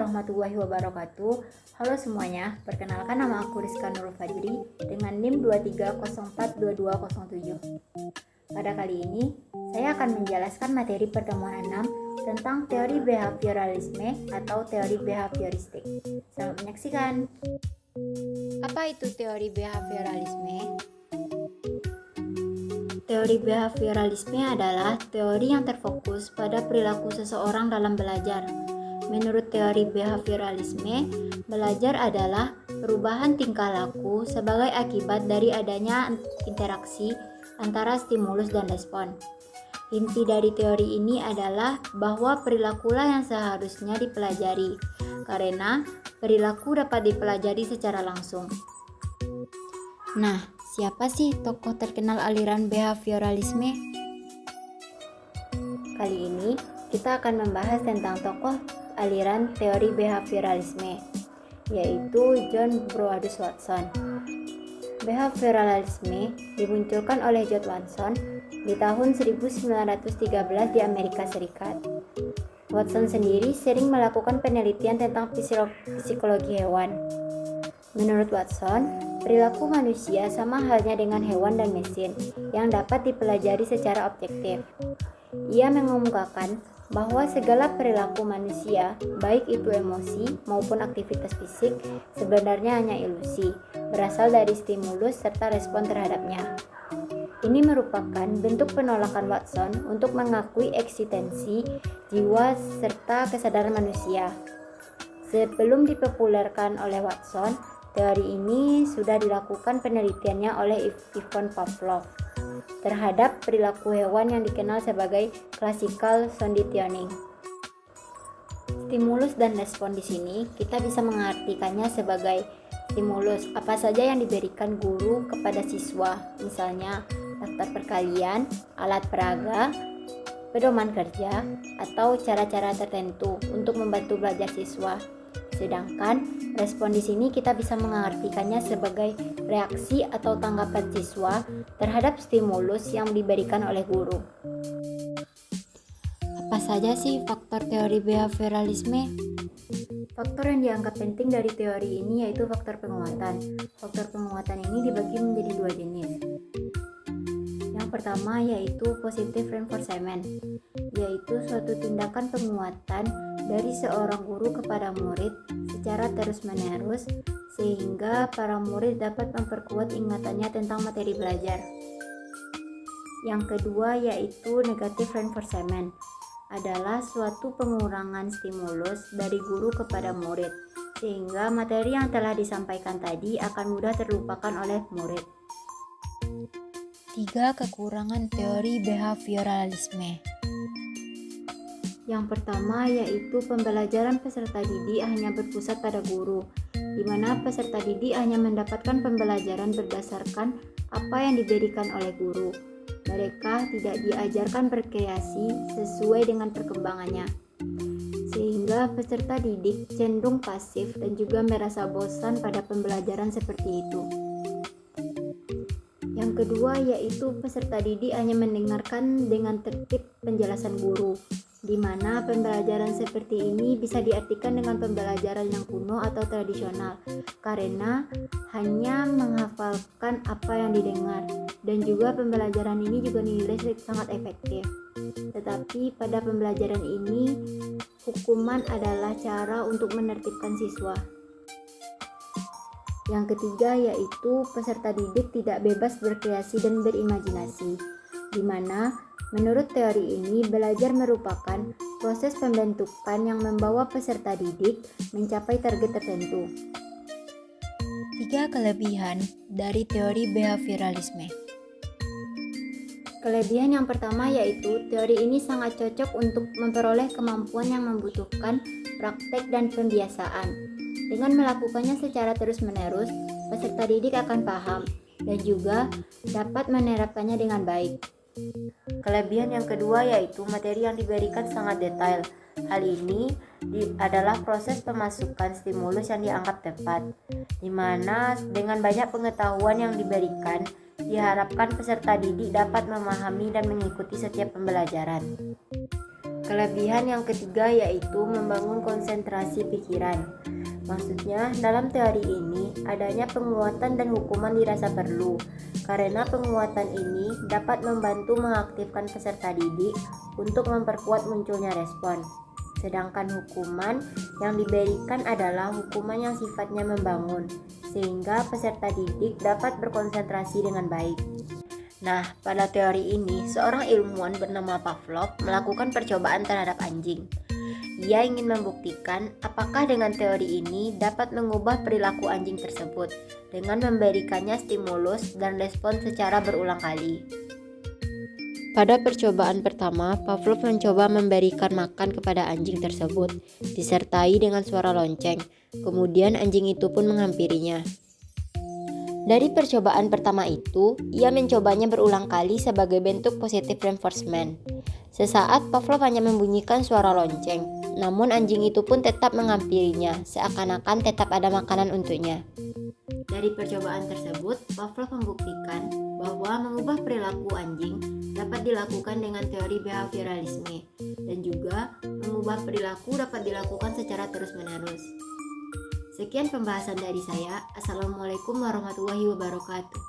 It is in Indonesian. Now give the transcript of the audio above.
warahmatullahi wabarakatuh. Halo semuanya, perkenalkan nama aku Rizka Nurul Fajri dengan NIM 23042207. Pada kali ini, saya akan menjelaskan materi pertemuan 6 tentang teori behavioralisme atau teori behavioristik. Selamat menyaksikan. Apa itu teori behavioralisme? Teori behavioralisme adalah teori yang terfokus pada perilaku seseorang dalam belajar. Menurut teori behavioralisme, belajar adalah perubahan tingkah laku sebagai akibat dari adanya interaksi antara stimulus dan respon. Inti dari teori ini adalah bahwa perilakulah yang seharusnya dipelajari, karena perilaku dapat dipelajari secara langsung. Nah, siapa sih tokoh terkenal aliran behavioralisme? Kali ini kita akan membahas tentang tokoh aliran teori behavioralisme, yaitu John Broadus Watson. Behavioralisme dimunculkan oleh John Watson di tahun 1913 di Amerika Serikat. Watson sendiri sering melakukan penelitian tentang psikologi hewan. Menurut Watson, perilaku manusia sama halnya dengan hewan dan mesin yang dapat dipelajari secara objektif. Ia mengemukakan bahwa segala perilaku manusia, baik itu emosi maupun aktivitas fisik, sebenarnya hanya ilusi, berasal dari stimulus serta respon terhadapnya. Ini merupakan bentuk penolakan Watson untuk mengakui eksistensi jiwa serta kesadaran manusia. Sebelum dipopulerkan oleh Watson, teori ini sudah dilakukan penelitiannya oleh Ivan Pavlov terhadap perilaku hewan yang dikenal sebagai classical conditioning. Stimulus dan respon di sini kita bisa mengartikannya sebagai stimulus apa saja yang diberikan guru kepada siswa, misalnya daftar perkalian, alat peraga, pedoman kerja, atau cara-cara tertentu untuk membantu belajar siswa. Sedangkan respon di sini kita bisa mengartikannya sebagai reaksi atau tanggapan siswa terhadap stimulus yang diberikan oleh guru. Apa saja sih faktor teori behavioralisme? Faktor yang dianggap penting dari teori ini yaitu faktor penguatan. Faktor penguatan ini dibagi menjadi dua jenis. Yang pertama yaitu positive reinforcement, yaitu suatu tindakan penguatan dari seorang guru kepada murid secara terus-menerus sehingga para murid dapat memperkuat ingatannya tentang materi belajar. Yang kedua yaitu negative reinforcement, adalah suatu pengurangan stimulus dari guru kepada murid sehingga materi yang telah disampaikan tadi akan mudah terlupakan oleh murid. 3 kekurangan teori behavioralisme. Yang pertama yaitu pembelajaran peserta didik hanya berpusat pada guru, di mana peserta didik hanya mendapatkan pembelajaran berdasarkan apa yang diberikan oleh guru. Mereka tidak diajarkan berkreasi sesuai dengan perkembangannya, sehingga peserta didik cenderung pasif dan juga merasa bosan pada pembelajaran seperti itu. Yang kedua yaitu peserta didik hanya mendengarkan dengan tertib penjelasan guru, di mana pembelajaran seperti ini bisa diartikan dengan pembelajaran yang kuno atau tradisional, karena hanya menghafalkan apa yang didengar, dan juga pembelajaran ini juga dinilai sangat efektif. Tetapi pada pembelajaran ini, hukuman adalah cara untuk menertibkan siswa. Yang ketiga yaitu peserta didik tidak bebas berkreasi dan berimajinasi, di mana menurut teori ini belajar merupakan proses pembentukan yang membawa peserta didik mencapai target tertentu. 3 kelebihan dari teori behavioralisme. Kelebihan yang pertama yaitu teori ini sangat cocok untuk memperoleh kemampuan yang membutuhkan praktek dan pembiasaan. Dengan melakukannya secara terus-menerus, peserta didik akan paham dan juga dapat menerapkannya dengan baik. Kelebihan yang kedua yaitu materi yang diberikan sangat detail. Hal ini adalah proses pemasukan stimulus yang dianggap tepat, di mana dengan banyak pengetahuan yang diberikan, diharapkan peserta didik dapat memahami dan mengikuti setiap pembelajaran. Kelebihan yang ketiga yaitu membangun konsentrasi pikiran. Maksudnya, dalam teori ini adanya penguatan dan hukuman dirasa perlu, karena penguatan ini dapat membantu mengaktifkan peserta didik untuk memperkuat munculnya respon. Sedangkan hukuman yang diberikan adalah hukuman yang sifatnya membangun, sehingga peserta didik dapat berkonsentrasi dengan baik. Nah, pada teori ini, seorang ilmuwan bernama Pavlov melakukan percobaan terhadap anjing. Ia ingin membuktikan apakah dengan teori ini dapat mengubah perilaku anjing tersebut dengan memberikannya stimulus dan respon secara berulang kali. Pada percobaan pertama, Pavlov mencoba memberikan makan kepada anjing tersebut, disertai dengan suara lonceng. Kemudian anjing itu pun menghampirinya. Dari percobaan pertama itu, ia mencobanya berulang kali sebagai bentuk positive reinforcement. Sesaat Pavlov hanya membunyikan suara lonceng, namun anjing itu pun tetap menghampirinya, seakan-akan tetap ada makanan untuknya. Dari percobaan tersebut, Pavlov membuktikan bahwa mengubah perilaku anjing dapat dilakukan dengan teori behavioralisme, dan juga mengubah perilaku dapat dilakukan secara terus-menerus. Sekian pembahasan dari saya. Assalamualaikum warahmatullahi wabarakatuh.